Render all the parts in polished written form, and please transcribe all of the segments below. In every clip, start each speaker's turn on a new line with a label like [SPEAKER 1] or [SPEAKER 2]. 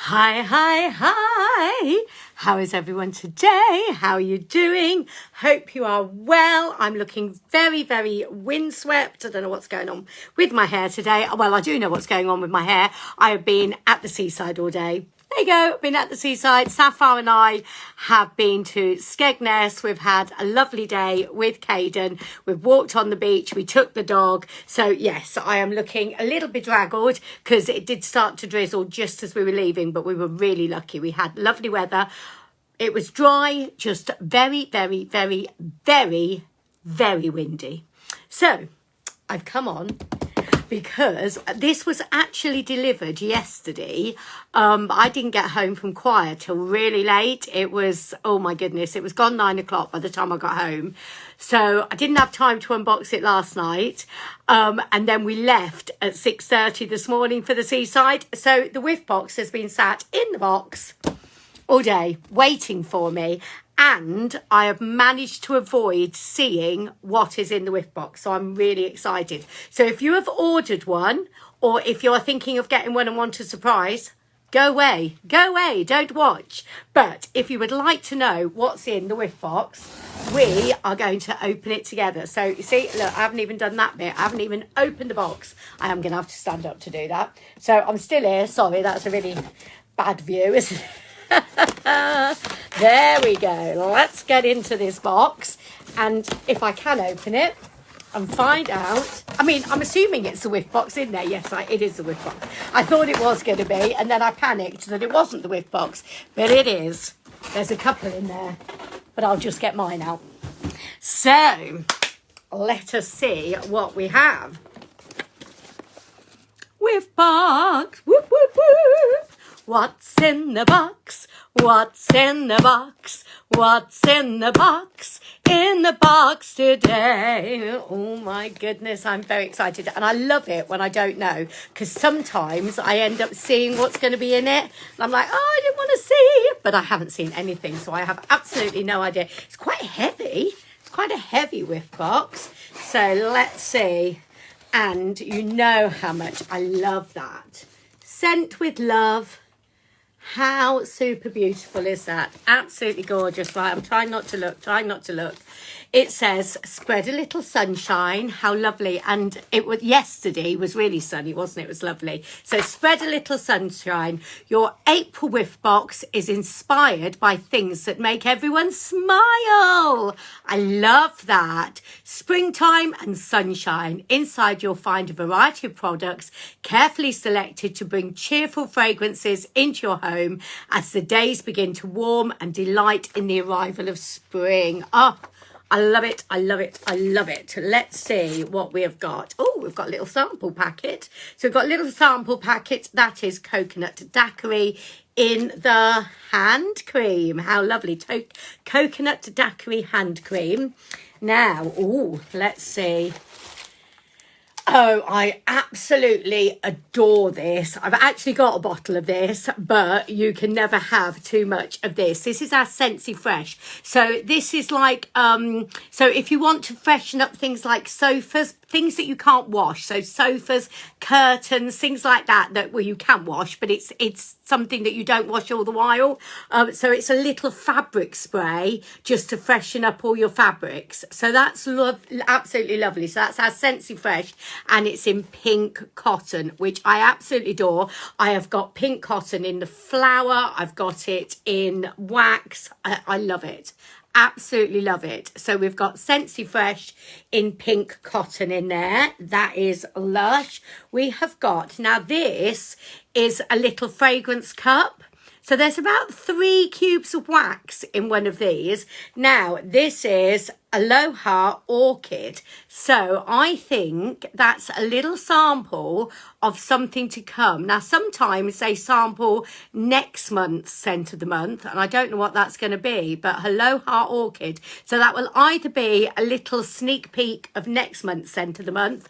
[SPEAKER 1] Hi, hi, hi. How is everyone today? How are you doing? Hope you are well. I'm looking very, very windswept. I don't know what's going on with my hair today. Well, I do know what's going on with my hair. I have been at the seaside all day. There you go, been at the seaside. Sapphire and I have been to Skegness. We've had a lovely day with Caden. We've walked on the beach. We took the dog. So yes, I am looking a little bedraggled because it did start to drizzle just as we were leaving, but we were really lucky. We had lovely weather. It was dry, just very, very, very, very, very windy. So I've come on because this was actually delivered yesterday. I didn't get home from choir till really late. It was, oh my goodness, it was gone 9 o'clock by the time I got home. So I didn't have time to unbox it last night. And then we left at 6:30 this morning for the seaside. So the whiff box has been sat in the box all day waiting for me. And I have managed to avoid seeing what is in the whiff box. So I'm really excited. So if you have ordered one, or if you're thinking of getting one and want a surprise, go away, don't watch. But if you would like to know what's in the whiff box, we are going to open it together. So you see, look, I haven't even done that bit. I haven't even opened the box. I am going to have to stand up to do that. So I'm still here. Sorry, that's a really bad view, isn't it? There we go. Let's get into this box, and if I can open it and find out, I mean, I'm assuming it's the whiff box in there. Yes, it is the whiff box. I thought it was going to be, and then I panicked that it wasn't the whiff box, but it is. There's a couple in there, but I'll just get mine out. So let us see what we have. Whiff box. Whoop, whoop, whoop. What's in the box? What's in the box? What's in the box? In the box today. Oh my goodness, I'm very excited. And I love it when I don't know, because sometimes I end up seeing what's going to be in it. And I'm like, oh, I didn't want to see. But I haven't seen anything, so I have absolutely no idea. It's quite heavy. It's quite a heavy whiff box. So let's see. And you know how much I love that. Scent with love. How super beautiful is that? Absolutely gorgeous. Right, I'm trying not to look. It says, spread a little sunshine. How lovely. And it was yesterday was really sunny, wasn't it? It was lovely. So spread a little sunshine. Your April whiff box is inspired by things that make everyone smile. I love that. Springtime and sunshine. Inside you'll find a variety of products carefully selected to bring cheerful fragrances into your home as the days begin to warm and delight in the arrival of spring. Oh, I love it. I love it. I love it. Let's see what we have got. Oh, we've got a little sample packet. So we've got a little sample packet. That is coconut daiquiri in the hand cream. How lovely. Coconut daiquiri hand cream. Now, oh, let's see. Oh, I absolutely adore this. I've actually got a bottle of this, but you can never have too much of this. This is our Scentsy Fresh. So this is like, so if you want to freshen up things like sofas, things that you can't wash, so sofas, curtains, things like that, well, you can wash, but it's something that you don't wash all the while. So it's a little fabric spray just to freshen up all your fabrics. So that's absolutely lovely. So that's our Scentsy Fresh, and it's in pink cotton, which I absolutely adore. I have got pink cotton in the flower. I've got it in wax. I love it. Absolutely love it. So we've got Scentsy Fresh in pink cotton in there. That is lush. We have got, now this is a little fragrance cup. So there's about 3 cubes of wax in one of these. Now, this is Aloha Orchid. So I think that's a little sample of something to come. Now, sometimes they sample next month's scent of the month, and I don't know what that's going to be, but Aloha Orchid. So that will either be a little sneak peek of next month's scent of the month,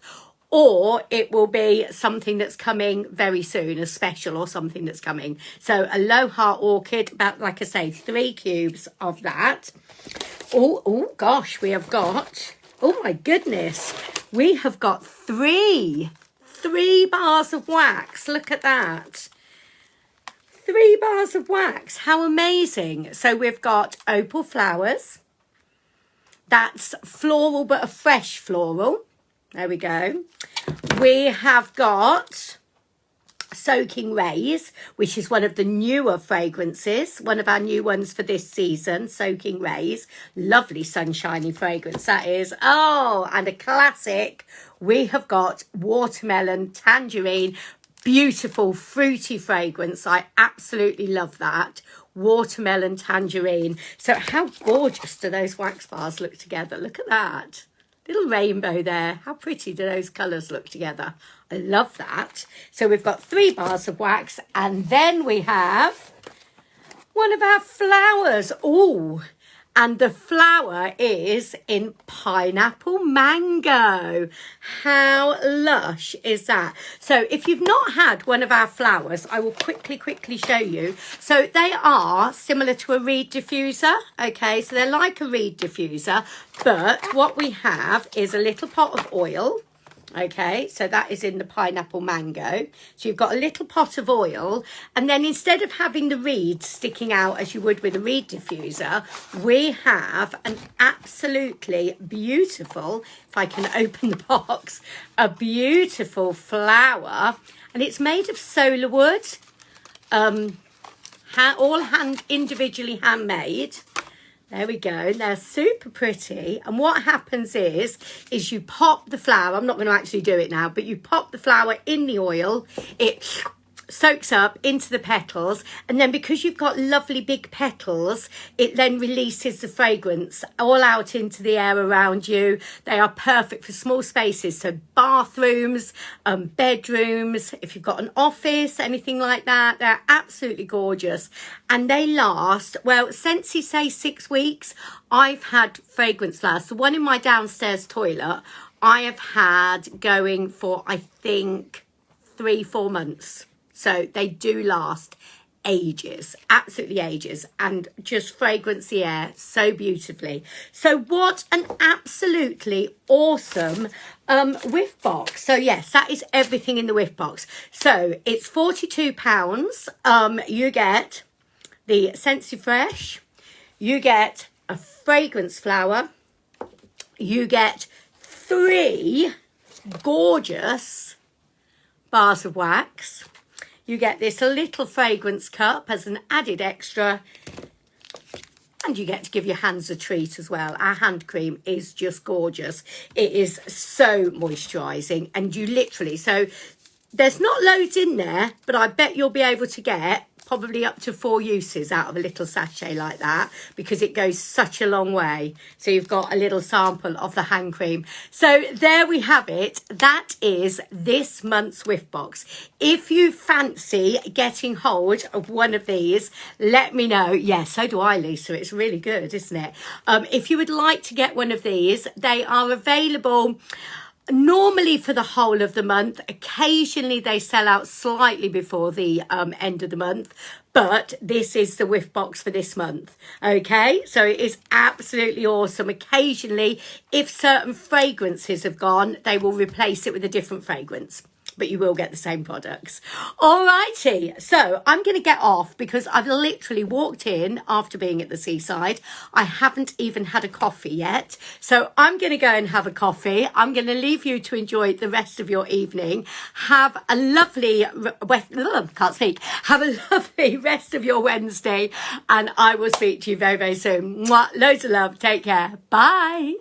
[SPEAKER 1] or it will be something that's coming very soon, a special or something that's coming. So Aloha Orchid, about, like I say, 3 cubes of that. Oh gosh, we have got, oh my goodness, we have got 3 bars of wax. Look at that. 3 bars of wax. How amazing. So we've got opal flowers. That's floral, but a fresh floral. There we go. We have got Soaking Rays, which is one of the newer fragrances, one of our new ones for this season. Soaking Rays, lovely sunshiny fragrance that is. Oh, and a classic, we have got Watermelon Tangerine, beautiful fruity fragrance. I absolutely love that. Watermelon Tangerine. So how gorgeous do those wax bars look together? Look at that little rainbow there. How pretty do those colours look together? I love that. So we've got 3 bars of wax, and then we have one of our flowers. Oh, and the flower is in pineapple mango. How lush is that? So if you've not had one of our flowers, I will quickly show you. So they are similar to a reed diffuser. Okay, so they're like a reed diffuser, but what we have is a little pot of oil. Okay, so that is in the pineapple mango. So you've got a little pot of oil, and then instead of having the reeds sticking out as you would with a reed diffuser, we have an absolutely beautiful, if I can open the box, a beautiful flower, and it's made of solar wood, all individually handmade. There we go. They're super pretty. And what happens is you pop the flower. I'm not going to actually do it now, but you pop the flower in the oil. It soaks up into the petals, and then because you've got lovely big petals, it then releases the fragrance all out into the air around you. They are perfect for small spaces, so bathrooms, bedrooms, if you've got an office, anything like that. They're absolutely gorgeous, and they last, well, Scentsy say 6 weeks. I've had fragrance flowers, the one in my downstairs toilet I have had going for, I think, 3-4 months. So they do last ages, absolutely ages, and just fragrance the air so beautifully. So what an absolutely awesome whiff box. So yes, that is everything in the whiff box. So it's £42. You get the Scentsy Fresh, you get a fragrance flower, you get 3 gorgeous bars of wax. You get this little fragrance cup as an added extra, and you get to give your hands a treat as well. Our hand cream is just gorgeous. It is so moisturising, and you literally, so there's not loads in there, but I bet you'll be able to get probably up to 4 uses out of a little sachet like that, because it goes such a long way. So you've got a little sample of the hand cream. So there we have it. That is this month's whiff box. If you fancy getting hold of one of these, let me know. Yeah, so do I, Lisa. It's really good, isn't it? If you would like to get one of these, they are available normally for the whole of the month. Occasionally they sell out slightly before the end of the month, but this is the whiff box for this month. Okay, so it is absolutely awesome. Occasionally, if certain fragrances have gone, they will replace it with a different fragrance, but you will get the same products. Alrighty, so I'm going to get off because I've literally walked in after being at the seaside. I haven't even had a coffee yet, so I'm going to go and have a coffee. I'm going to leave you to enjoy the rest of your evening. Have a lovely, can't speak. Have a lovely rest of your Wednesday, and I will speak to you very, very soon. Mwah, loads of love. Take care. Bye.